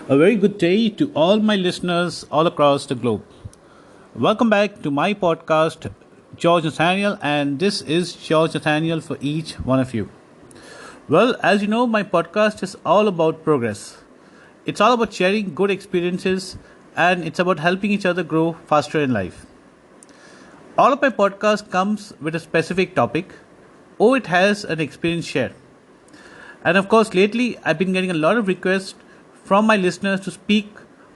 A very good day to all my listeners all across the globe. Welcome back to my podcast, George Nathaniel, and this is George Nathaniel for each one of you. Well, as you know, my podcast is all about progress. It's all about sharing good experiences and it's about helping each other grow faster in life. All of my podcast comes with a specific topic or it has an experience share. And of course, lately I've been getting a lot of requests from my listeners to speak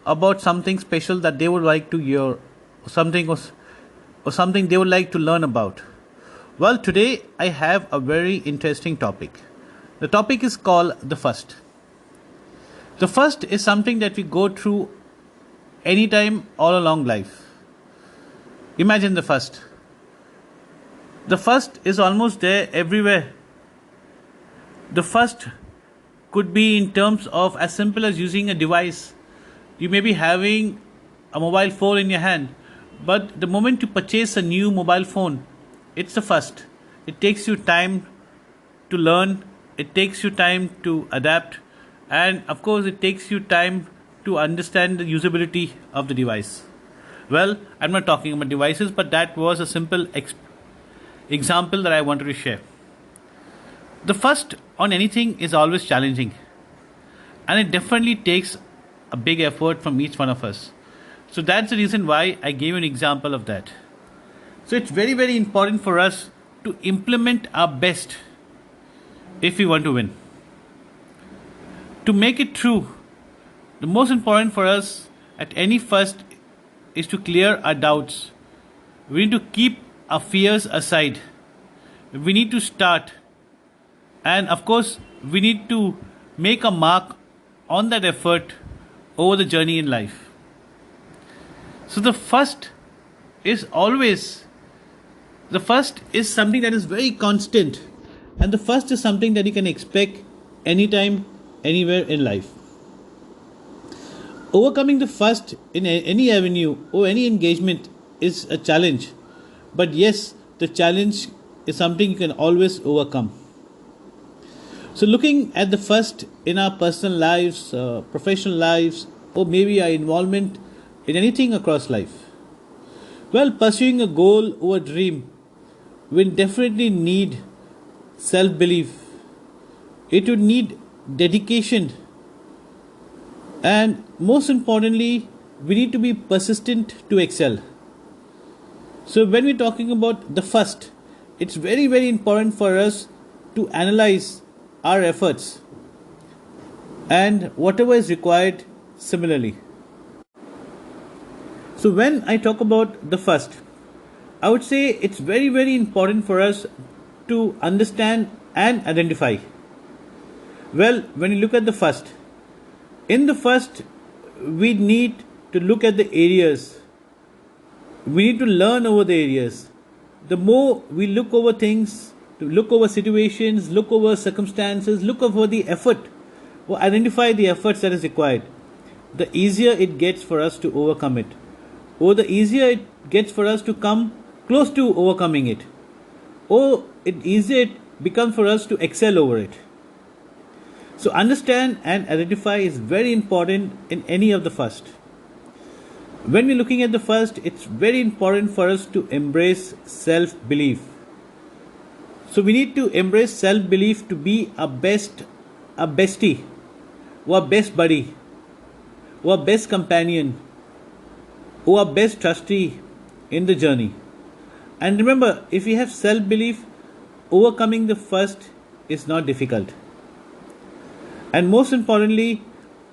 about something special that they would like to hear, or something they would like to learn about. Well, today I have a very interesting topic. The topic is called the first. The first is something that we go through anytime all along life. Imagine the first. The first is almost there everywhere. The first could be in terms of as simple as using a device. You may be having a mobile phone in your hand, but the moment you purchase a new mobile phone, it's the first. It takes you time to learn, it takes you time to adapt, and of course, it takes you time to understand the usability of the device. Well, I'm not talking about devices, but that was a simple example that I wanted to share. The first on anything is always challenging, and it definitely takes a big effort from each one of us. So that's the reason why I gave an example of that. So it's very, very important for us to implement our best if we want to win. To make it true, the most important for us at any first is to clear our doubts. We need to keep our fears aside. We need to start. And of course, we need to make a mark on that effort over the journey in life. So is always, the first is something that is very constant. And the first is something that you can expect anytime, anywhere in life. Overcoming the first in any avenue or any engagement is a challenge. But yes, the challenge is something you can always overcome. So, looking at the first in our personal lives, professional lives, or maybe our involvement in anything across life. Well, pursuing a goal or a dream will definitely need self belief. It would need dedication. And most importantly, we need to be persistent to excel. So, when we're talking about the first, it's very, very important for us to analyze our efforts and whatever is required similarly. So when I talk about the first, I would say it's very, very important for us to understand and identify. Well, when you look at the first, in the first we need to look at the areas. We need to learn over the areas. The more we look over things, to look over situations, look over circumstances, look over the effort, or identify the efforts that is required, the easier it gets for us to overcome it, or the easier it gets for us to come close to overcoming it, or it easier it becomes for us to excel over it. So understand and identify is very important in any of the first. When we're looking at the first, it's very important for us to embrace self-belief. So we need to embrace self-belief to be our bestie, our best buddy, our best companion, our best trustee in the journey. And remember, if we have self-belief, overcoming the first is not difficult. And most importantly,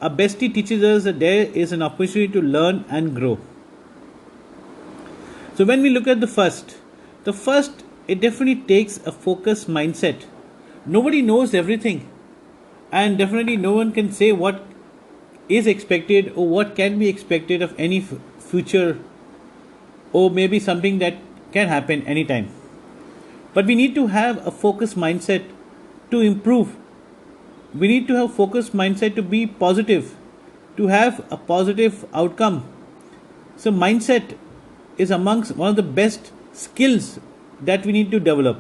a bestie teaches us that there is an opportunity to learn and grow. So when we look at the first, it definitely takes a focused mindset. Nobody knows everything, and definitely no one can say what is expected or what can be expected of any future, or maybe something that can happen anytime. But we need to have a focused mindset to improve. We need to have focused mindset to be positive, to have a positive outcome. So mindset is amongst one of the best skills that we need to develop.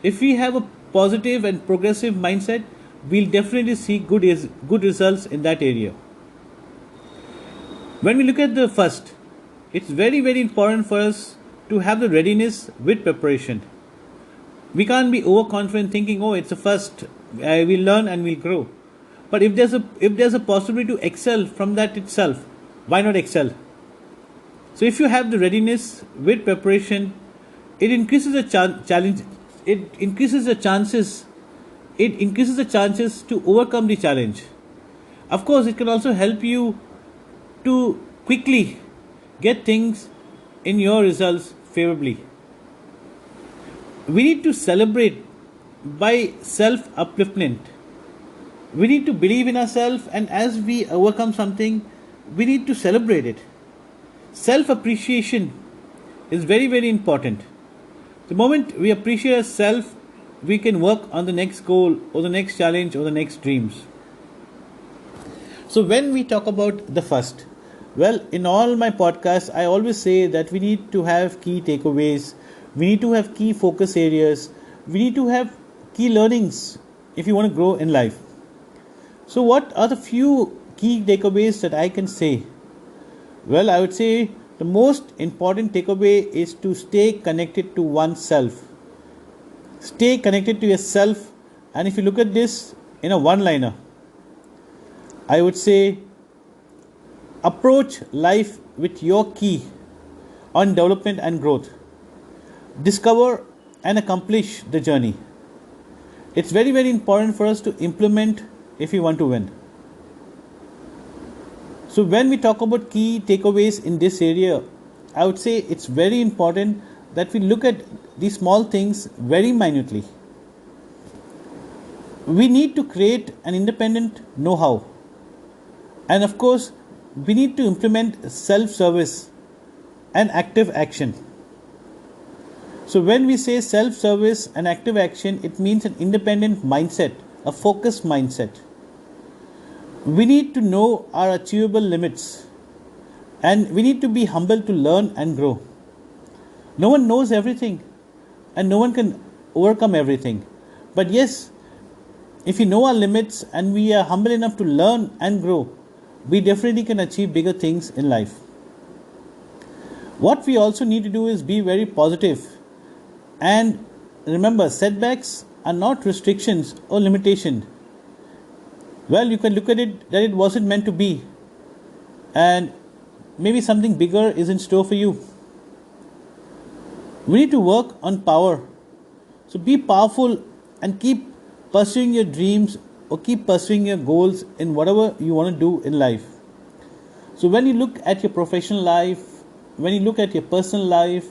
If we have a positive and progressive mindset, we'll definitely see good results in that area. When we look at the first, it's very, very important for us to have the readiness with preparation. We can't be overconfident thinking, oh, it's a first, we'll learn and we'll grow. But if there's a possibility to excel from that itself, why not excel? So if you have the readiness with preparation, it increases the challenge. It increases the chances. It increases the chances to overcome the challenge. Of course, it can also help you to quickly get things in your results favorably. We need to celebrate by self upliftment. We need to believe in ourselves, and as we overcome something, we need to celebrate it. Self appreciation is very, very important. The moment we appreciate ourselves, we can work on the next goal or the next challenge or the next dreams. So, when we talk about the first, well, in all my podcasts, I always say that we need to have key takeaways, we need to have key focus areas, we need to have key learnings if you want to grow in life. So, what are the few key takeaways that I can say? Well, I would say the most important takeaway is to stay connected to oneself. Stay connected to yourself, and if you look at this in a one liner, I would say approach life with your key on development and growth. Discover and accomplish the journey. It's very, very important for us to implement if we want to win. So when we talk about key takeaways in this area, I would say it's very important that we look at these small things very minutely. We need to create an independent know-how. And of course, we need to implement self-service and active action. So when we say self-service and active action, it means an independent mindset, a focused mindset. We need to know our achievable limits, and we need to be humble to learn and grow. No one knows everything, and no one can overcome everything. But yes, if we know our limits and we are humble enough to learn and grow, we definitely can achieve bigger things in life. What we also need to do is be very positive. And remember, setbacks are not restrictions or limitation. Well, you can look at it that it wasn't meant to be, and maybe something bigger is in store for you. We need to work on power. So be powerful and keep pursuing your dreams or keep pursuing your goals in whatever you want to do in life. So when you look at your professional life, when you look at your personal life,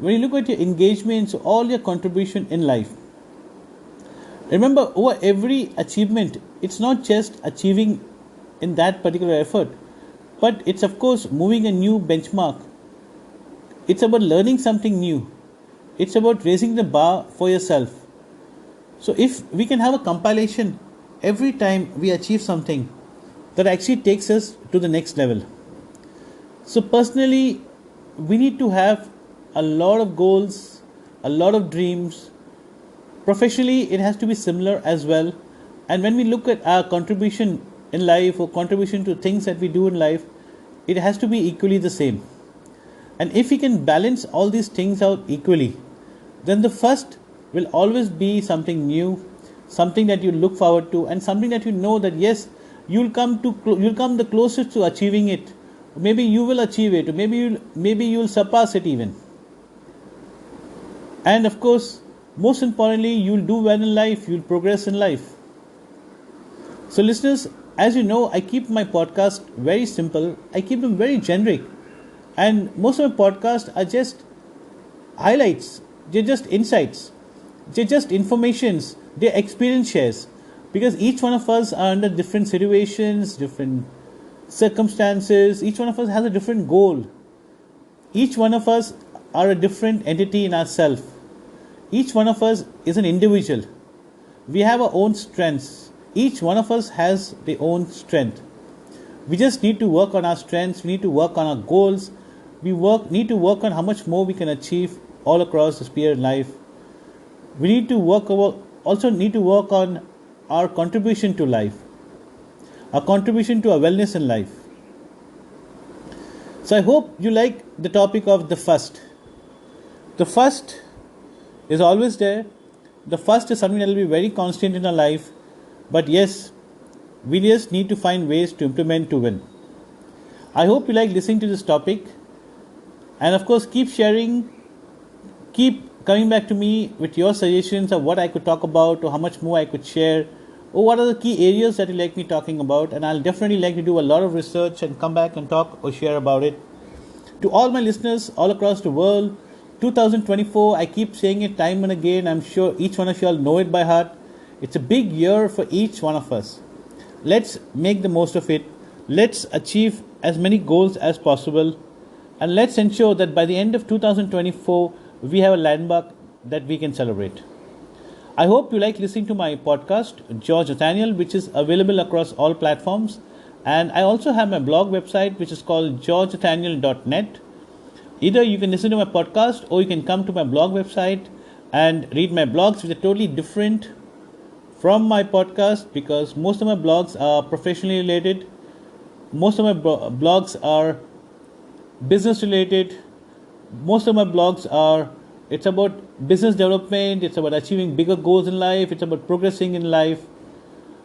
when you look at your engagements, all your contribution in life, remember, over every achievement, it's not just achieving in that particular effort, but it's of course moving a new benchmark. It's about learning something new. It's about raising the bar for yourself. So if we can have a compilation every time we achieve something, that actually takes us to the next level. So personally, we need to have a lot of goals, a lot of dreams. Professionally, it has to be similar as well. And when we look at our contribution in life or contribution to things that we do in life, it has to be equally the same. And if we can balance all these things out equally, then the first will always be something new, something that you look forward to, and something that you know that yes, you'll come the closest to achieving it. Maybe you will achieve it, or maybe you'll surpass it even. And of course, most importantly, you'll do well in life, you'll progress in life. So listeners, as you know, I keep my podcast very simple. I keep them very generic. And most of my podcasts are just highlights, they're just insights, they're just informations, they're experience shares. Because each one of us are under different situations, different circumstances, each one of us has a different goal. Each one of us are a different entity in ourselves. Each one of us is an individual. We have our own strengths. Each one of us has their own strength. We just need to work on our strengths. We need to work on our goals. We need to work on how much more we can achieve all across the sphere in life. We need to also need to work on our contribution to life, our contribution to our wellness in life. So I hope you like the topic of the first. The first is always there. The first is something that will be very constant in our life. But yes, we just need to find ways to implement to win. I hope you like listening to this topic. And of course, keep sharing, keep coming back to me with your suggestions of what I could talk about or how much more I could share or what are the key areas that you like me talking about. And I'll definitely like to do a lot of research and come back and talk or share about it. To all my listeners all across the world, 2024, I keep saying it time and again. I'm sure each one of you all know it by heart. It's a big year for each one of us. Let's make the most of it. Let's achieve as many goals as possible. And let's ensure that by the end of 2024, we have a landmark that we can celebrate. I hope you like listening to my podcast, George Nathaniel, which is available across all platforms. And I also have my blog website, which is called georgenathaniel.net. Either you can listen to my podcast or you can come to my blog website and read my blogs, which are totally different from my podcast because most of my blogs are professionally related. Most of my blogs are business related. Most of my blogs are, it's about business development, it's about achieving bigger goals in life, it's about progressing in life.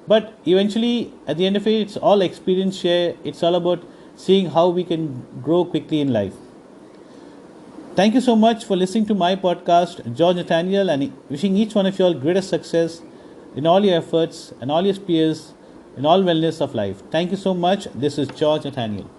But eventually, at the end of it, it's all experience share. It's all about seeing how we can grow quickly in life. Thank you so much for listening to my podcast, George Nathaniel, and wishing each one of you all greatest success in all your efforts and all your spheres, in all wellness of life. Thank you so much. This is George Nathaniel.